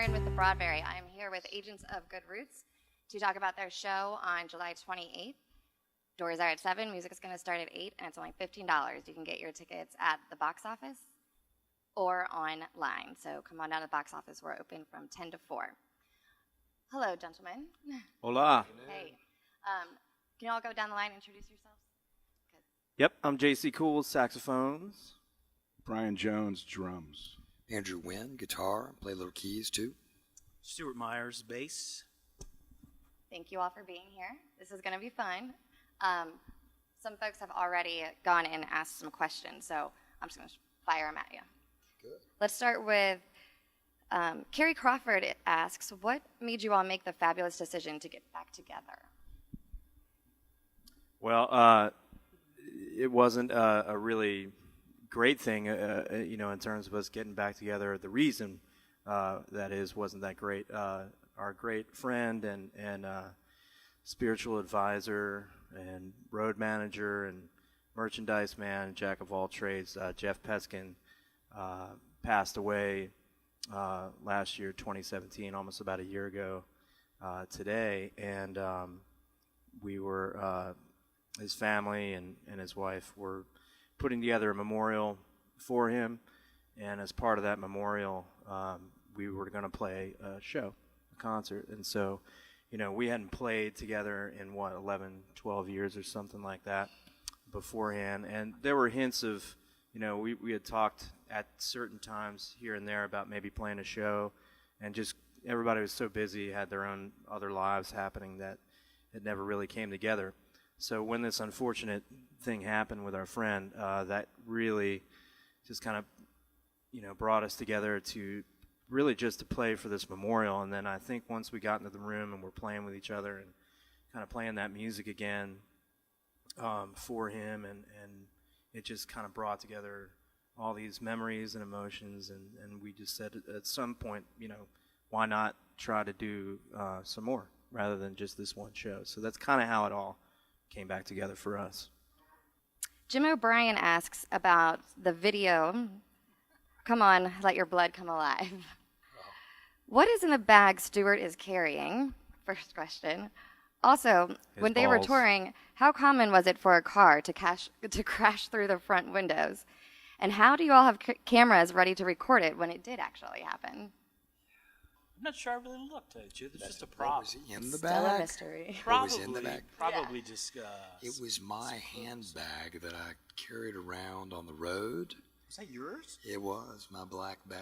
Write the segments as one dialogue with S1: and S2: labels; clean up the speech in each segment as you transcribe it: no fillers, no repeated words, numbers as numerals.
S1: Erin with the Broadberry. I'm here with Agents of Good Roots to talk about their show on July 28th. Doors are at 7, music is going to start at 8, and it's only $15. You can get your tickets at the box office or online. So come on down to the box office. We're open from 10 to 4. Hello, gentlemen.
S2: Hola.
S1: Hey. Can you all go down the line and introduce yourselves? Good.
S2: Yep, I'm JC Cool, saxophones.
S3: Brian Jones, drums.
S4: Andrew Wynn, guitar, play little keys too.
S5: Stuart Myers, bass.
S1: Thank you all for being here. This is going to be fun. Some folks have already gone and asked some questions, so I'm just going to fire them at you.
S4: Good.
S1: Let's start with Carrie Crawford asks, what made you all make the fabulous decision to get back together?
S2: Well, it wasn't a really great thing, in terms of us getting back together. The reason, that is, wasn't that great. Our great friend and spiritual advisor and road manager and merchandise man, jack of all trades, Jeff Peskin, passed away last year, 2017, almost about a year ago today. And we were, his family and his wife were putting together a memorial for him. And as part of that memorial, we were going to play a show, a concert. And so, we hadn't played together in, 11, 12 years or something like that beforehand. And there were hints of, we had talked at certain times here and there about maybe playing a show, and just everybody was so busy, had their own other lives happening, that it never really came together. So when this unfortunate thing happened with our friend, that really just kind of, brought us together to really just to play for this memorial. And then I think once we got into the room and we're playing with each other and kind of playing that music again for him, and it just kind of brought together all these memories and emotions, and we just said at some point, why not try to do some more rather than just this one show. So that's kind of how it all came back together for us.
S1: Jim O'Brien asks about the video, Come On, Let Your Blood Come Alive. What is in the bag Stuart is carrying? First question. Also, when they were touring, how common was it for a car to crash through the front windows? And how do you all have cameras ready to record it when it did actually happen?
S5: I'm not sure I really looked at it. It's just a prop.
S4: Was it in the
S1: Still a
S4: bag?
S1: mystery.
S4: What was in the bag?
S5: Probably just.
S4: It was my handbag that I carried around on the road.
S5: Was that yours?
S4: It was my black bag.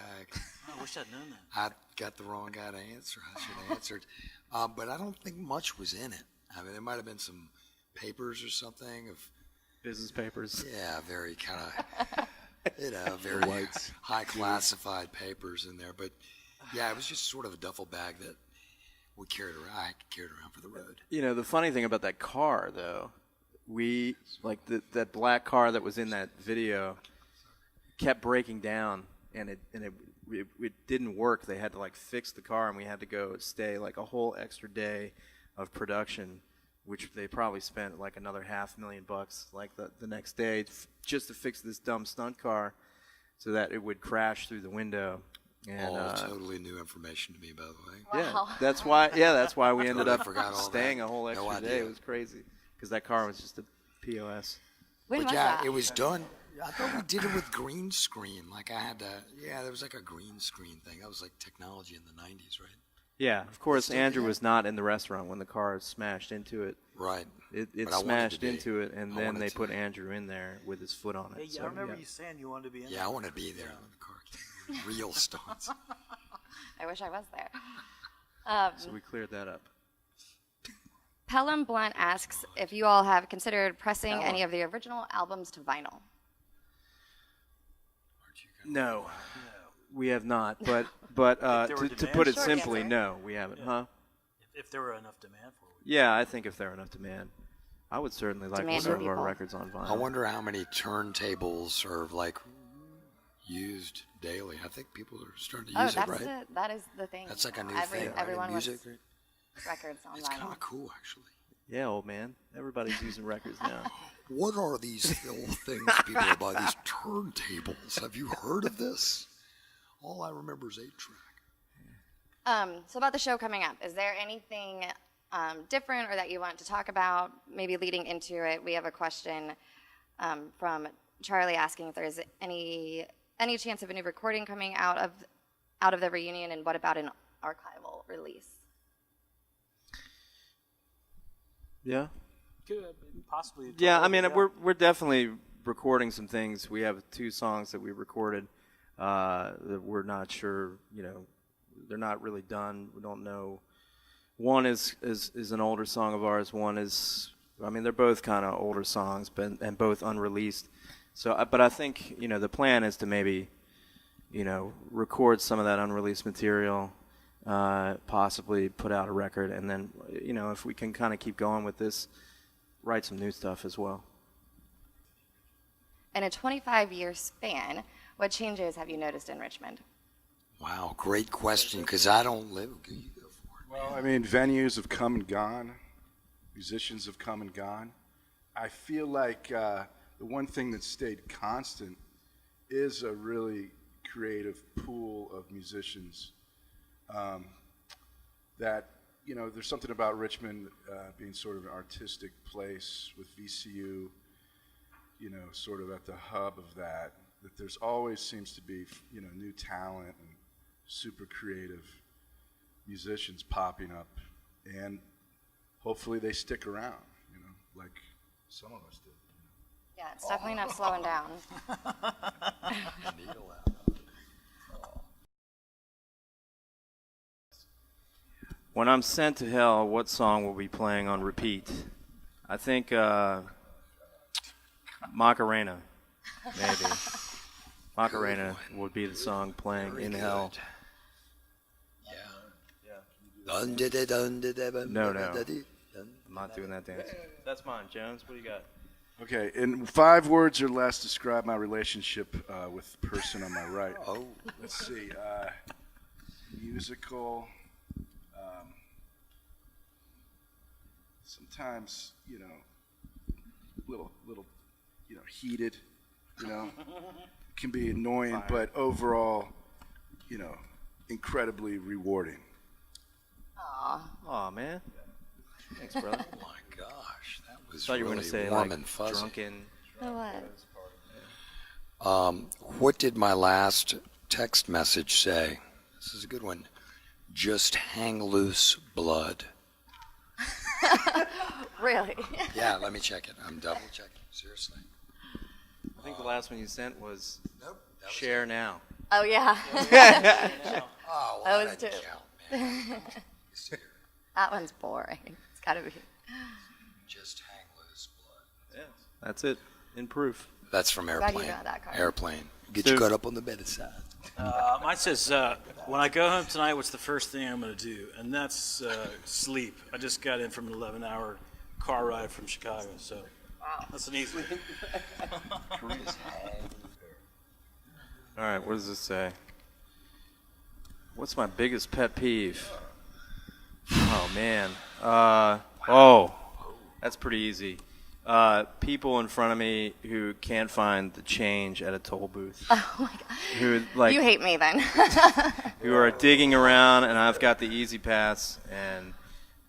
S5: I wish I'd known that.
S4: I got the wrong guy to answer. I should have answered. But I don't think much was in it. I mean, there might have been some papers or something of
S2: Business papers.
S4: Yeah, very kind of, very high classified papers in there. But yeah, it was just sort of a duffel bag that we carried around. I carried around for the road.
S2: The funny thing about that car, though, we like that black car that was in that video kept breaking down, and it didn't work. They had to fix the car, and we had to go stay a whole extra day of production, which they probably spent another $500,000 the next day just to fix this dumb stunt car so that it would crash through the window. And,
S4: all totally new information to me, by the way.
S1: Wow.
S2: Yeah, that's why we ended up
S4: forgot all
S2: staying
S4: that.
S2: a whole extra day. It was crazy because that car was just a POS.
S1: When
S4: But
S1: was
S4: yeah,
S1: that?
S4: it was done. I thought we did it with green screen. There was a green screen thing. That was technology in the 90s, right?
S2: Yeah, of course, Andrew was not in the restaurant when the car smashed into it.
S4: Right.
S2: It
S4: But I wanted
S2: smashed
S4: to be.
S2: into it, and
S4: I
S2: then
S4: wanted
S2: they
S4: to.
S2: put Andrew in there with his foot on it.
S5: Hey,
S2: So,
S5: I remember you saying you wanted to be in
S4: Yeah, I want to be there when the car came. Real stunts.
S1: I wish I was there.
S2: So we cleared that up.
S1: Pelham Blunt asks if you all have considered pressing any of the original albums to vinyl.
S2: No, we have not. But
S5: If there were
S2: to put it
S1: Short
S2: simply,
S1: answer.
S2: no, we haven't. Huh?
S5: If there were enough demand for it.
S2: Yeah, I think if there were enough demand, I would certainly like
S1: Demand
S2: some
S1: from
S2: of our
S1: people.
S2: records on vinyl.
S4: I wonder how many turntables are used daily. I think people are starting to use it, right?
S1: That is the thing.
S4: That's a new
S1: Every-
S4: thing, right?
S1: Everyone
S4: in
S1: wants
S4: music. Right?
S1: records on
S4: It's kind
S1: vinyl.
S4: of cool, actually.
S2: Yeah, old man. Everybody's using records now.
S4: What are these little things people buy? These turntables. Have you heard of this? All I remember is 8-track.
S1: So about the show coming up, is there anything different or that you want to talk about? Maybe leading into it, we have a question from Charlie asking if there's any chance of a new recording coming out of the reunion, and what about an archival release?
S2: Yeah.
S5: Could possibly.
S2: Yeah, I mean, we're definitely recording some things. We have 2 songs that we recorded that we're not sure, they're not really done. We don't know. One is an older song of ours. One is, they're both kind of older songs, and both unreleased. So, but I think, the plan is to maybe, record some of that unreleased material, possibly put out a record, and then, if we can kind of keep going with this, write some new stuff as well.
S1: In a 25-year span, what changes have you noticed in Richmond?
S4: Wow, great question, because I don't live. You go for it.
S3: Well, I mean, venues have come and gone. Musicians have come and gone. I feel like the one thing that stayed constant is a really creative pool of musicians that, there's something about Richmond being sort of an artistic place with VCU, sort of at the hub of that there's always seems to be, new talent and super creative musicians popping up, and hopefully they stick around, like some of us did.
S1: Yeah, it's definitely not slowing down.
S2: When I'm sent to hell, what song will be playing on repeat? I think Macarena, maybe. Macarena would be the song playing
S4: Very
S2: in
S4: good.
S2: hell.
S4: Yeah.
S2: No. I'm not doing that dance. That's mine, Jones. What do you got?
S3: Okay, in 5 words or less, describe my relationship with the person on my right.
S4: Oh.
S3: Let's see. Musical. Sometimes, little, heated. Can be annoying, but overall, incredibly rewarding.
S2: Aw, man. Thanks, brother.
S4: Oh my gosh, that was
S2: Thought you were
S4: really
S2: going to say,
S4: warm
S2: like,
S4: and fuzzy.
S2: drunken.
S1: Oh, what?
S4: What did my last text message say? This is a good one. Just hang loose, blood.
S1: Really?
S4: Yeah, let me check it. I'm double checking. Seriously.
S2: I think the last one you sent was
S4: Nope. That was
S2: Share Now.
S1: Oh, yeah.
S4: Oh, well,
S1: That was
S4: didn't
S1: two.
S4: count, man. Serious.
S1: That one's boring. It's got to be.
S4: Just hang loose, blood.
S2: Yeah. That's it, in proof.
S4: That's from
S1: Glad you
S4: Airplane.
S1: got that card.
S4: Airplane. Get
S2: So-
S4: your gut up on the bed side.
S5: Mine says, when I go home tonight, what's the first thing I'm going to do? And that's sleep. I just got in from an 11-hour car ride from Chicago, so that's an easy one.
S2: All right, what does this say? What's my biggest pet peeve? Oh, man. That's pretty easy. People in front of me who can't find the change at a toll booth.
S1: Oh, my God.
S2: Who, like,
S1: You hate me then.
S2: who are digging around, and I've got the easy pass, and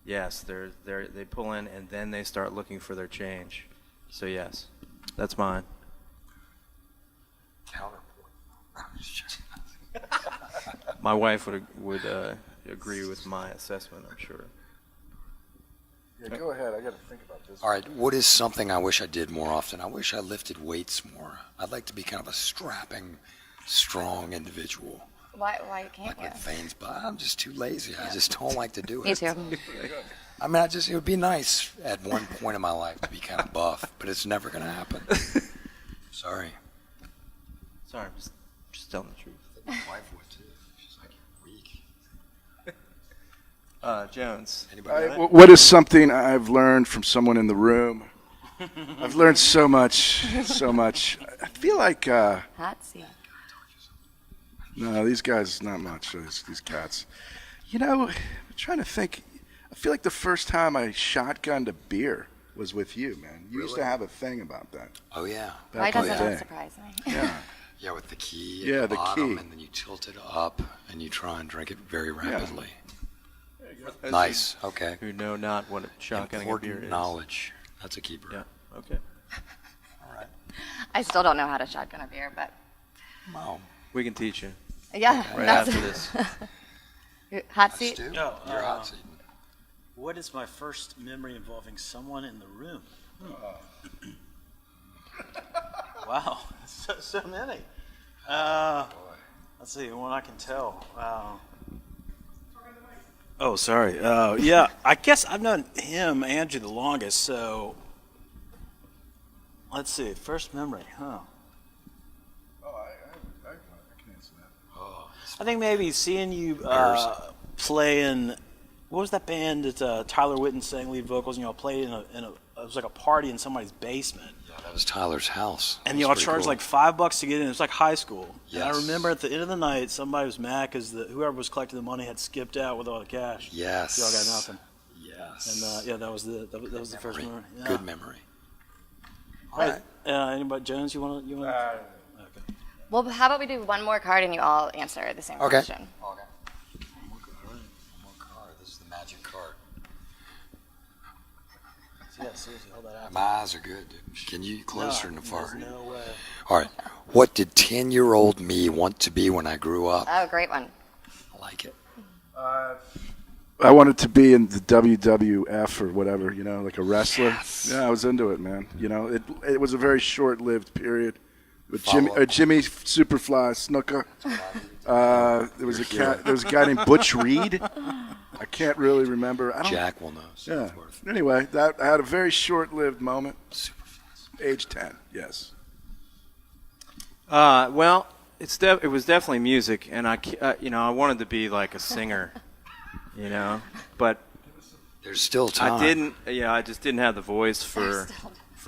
S2: yes, they pull in, and then they start looking for their change. So yes, that's mine.
S4: Counterpoint. I'm just checking.
S2: My wife would agree with my assessment, I'm sure.
S3: Yeah, go ahead. I got to think about this.
S4: All right, what is something I wish I did more often? I wish I lifted weights more. I'd like to be kind of a strapping, strong individual.
S1: Why can't
S4: Like
S1: you?
S4: with veins, but I'm just too lazy. I just don't like to do it.
S1: Me too.
S4: I mean, it would be nice at one point in my life to be kind of buff, but it's never going to happen. Sorry.
S2: Sorry, I'm just telling the truth.
S4: My wife would too. She's like, weak.
S2: Jones.
S4: Anybody else?
S3: What is something I've learned from someone in the room? I've learned so much. I feel like,
S1: Hot seat.
S3: no, these guys, not much, these cats. I'm trying to think. I feel like the first time I shotgunned a beer was with you, man. You used to have a thing about that.
S4: Oh, yeah.
S1: Why
S3: back in
S1: doesn't
S3: the
S1: that
S3: day.
S1: surprise me?
S3: Yeah.
S4: Yeah, with the key
S3: Yeah,
S4: at the
S3: the
S4: bottom,
S3: key.
S4: and then you tilt it up, and you try and drink it very rapidly.
S2: As
S4: Nice. Okay.
S2: Who know not what shotgunning a beer
S4: Important
S2: is.
S4: knowledge. That's a keeper.
S2: Yeah. Okay.
S4: All right.
S1: I still don't know how to shotgun a beer, but
S4: Wow.
S2: We can teach you
S1: yeah.
S2: right
S1: that's-
S2: after this.
S1: Hot seat?
S4: Stu,
S5: No,
S4: you're hot seating.
S5: What is my first memory involving someone in the room? Wow, so many. Let's see, one I can tell. Oh, sorry. Yeah, I guess I've known him, Andrew, the longest, so let's see. First memory, huh?
S3: Oh, I can answer that.
S5: I think maybe seeing you
S4: Embarrassing.
S5: play in, what was that band that Tyler Whitten sang lead vocals, and y'all played in it was like a party in somebody's basement.
S4: Yeah, that was Tyler's house.
S5: And
S4: That's
S5: y'all
S4: pretty
S5: charged
S4: cool.
S5: like $5 to get in. It was like high school. And I
S4: Yes.
S5: remember at the end of the night, somebody was mad because whoever was collecting the money had skipped out with all the cash.
S4: Yes.
S5: Y'all got nothing.
S4: Yes.
S5: And yeah, that was the first
S4: Memory.
S5: memory. Yeah.
S4: Good memory.
S5: All right. Anybody, Jones? You want to? Okay.
S1: Well, how about we do one more card and you all answer the same
S4: Okay.
S1: question?
S4: Okay. One more card. This is the magic card.
S5: Yeah, seriously, hold that out.
S4: My eyes are good, dude. Can you closer in the far?
S5: There's no way.
S4: All right. What did 10-year-old me want to be when I grew up?
S1: Oh, great one.
S4: I like it.
S3: I wanted to be in the WWF or whatever, like a wrestler.
S4: Yes.
S3: Yeah, I was into it, man. It was a very short-lived period. With
S4: Follow-up.
S3: Jimmy Superfly Snuka. There was a guy named Butch Reed. I can't really remember.
S4: Jack will know.
S3: Yeah.
S4: Self-worth.
S3: Anyway, I had a very short-lived moment.
S4: Super fast.
S3: Age 10. Yes.
S2: Well, it was definitely music, and I wanted to be like a singer, but
S4: There's still time.
S2: I just didn't have the voice for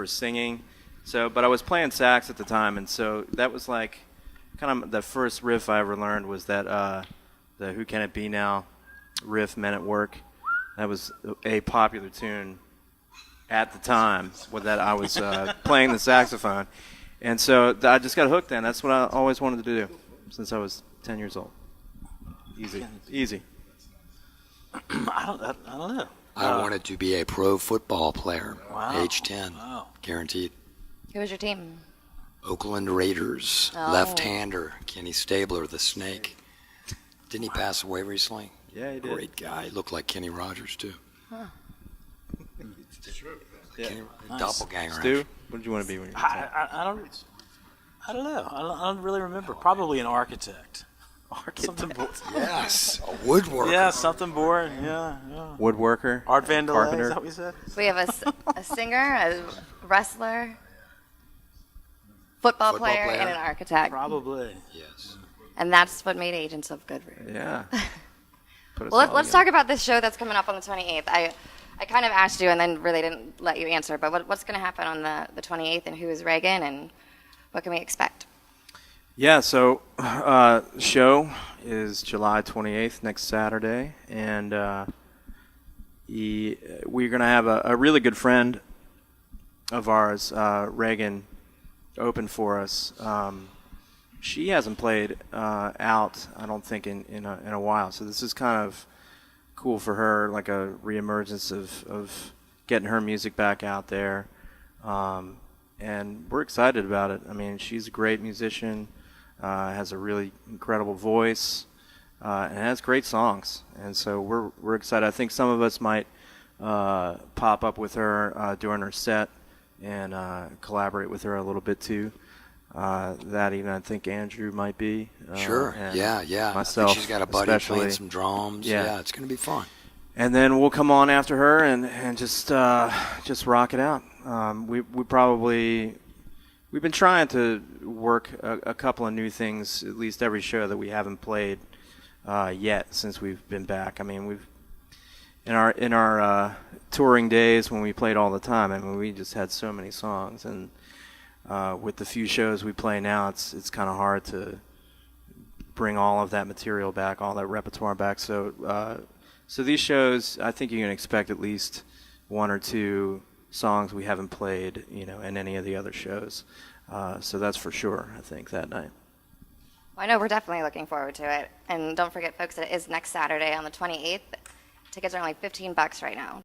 S2: singing. So, but I was playing sax at the time, and so that was like kind of the first riff I ever learned was that the "Who Can It Be Now" riff, "Men at Work." That was a popular tune at the time that I was playing the saxophone, and so I just got hooked. Then that's what I always wanted to do since I was 10 years old. Easy.
S5: I don't know.
S4: I wanted to be a pro football player.
S5: Wow.
S4: Age 10.
S5: Wow.
S4: Guaranteed.
S1: Who was your team?
S4: Oakland Raiders.
S1: Oh.
S4: Left-hander. Kenny Stabler, the snake. Didn't he pass away recently?
S2: Yeah, he did.
S4: Great guy. He looked like Kenny Rogers, too.
S2: Yeah.
S4: Kenny,
S5: Nice.
S4: Doppelganger.
S2: Stu, what did you want to be when you were 10?
S5: I don't know. I don't really remember. Probably an architect. Something
S4: Yes. A woodworker.
S5: Yeah, something boring. Yeah.
S2: Woodworker,
S5: Art Van Delay,
S2: carpenter.
S5: is that what you said?
S1: We have a singer, a wrestler, football player,
S4: player.
S1: and an architect.
S5: Probably.
S4: Yes.
S1: And that's what made Agents of Good Root.
S2: Yeah. Put us
S1: Well,
S2: all
S1: let's
S2: together.
S1: talk about this show that's coming up on the 28th. I kind of asked you and then really didn't let you answer, but what's going to happen on the 28th, and who is Reagan, and what can we expect?
S2: Yeah, so show is July 28th, next Saturday, and we're going to have a really good friend of ours, Reagan, open for us. She hasn't played out, I don't think, in a while, so this is kind of cool for her, like a reemergence of getting her music back out there. And we're excited about it. I mean, she's a great musician, has a really incredible voice, and has great songs. And so we're excited. I think some of us might pop up with her during her set and collaborate with her a little bit too. That even I think Andrew might be.
S4: Sure.
S2: and
S4: Yeah.
S2: Myself,
S4: I think she's got a buddy
S2: especially.
S4: playing some drums.
S2: Yeah.
S4: Yeah, it's going to be fun.
S2: And then we'll come on after her and just rock it out. We've been trying to work a couple of new things, at least every show that we haven't played yet since we've been back. I mean, we've in our touring days when we played all the time. I mean, we just had so many songs, and with the few shows we play now, it's kind of hard to bring all of that material back, all that repertoire back. So these shows, I think you can expect at least one or two songs we haven't played, in any of the other shows. So that's for sure, I think, that night.
S1: Well, I know we're definitely looking forward to it. And don't forget, folks, it is next Saturday on the 28th. Tickets are only $15 right now.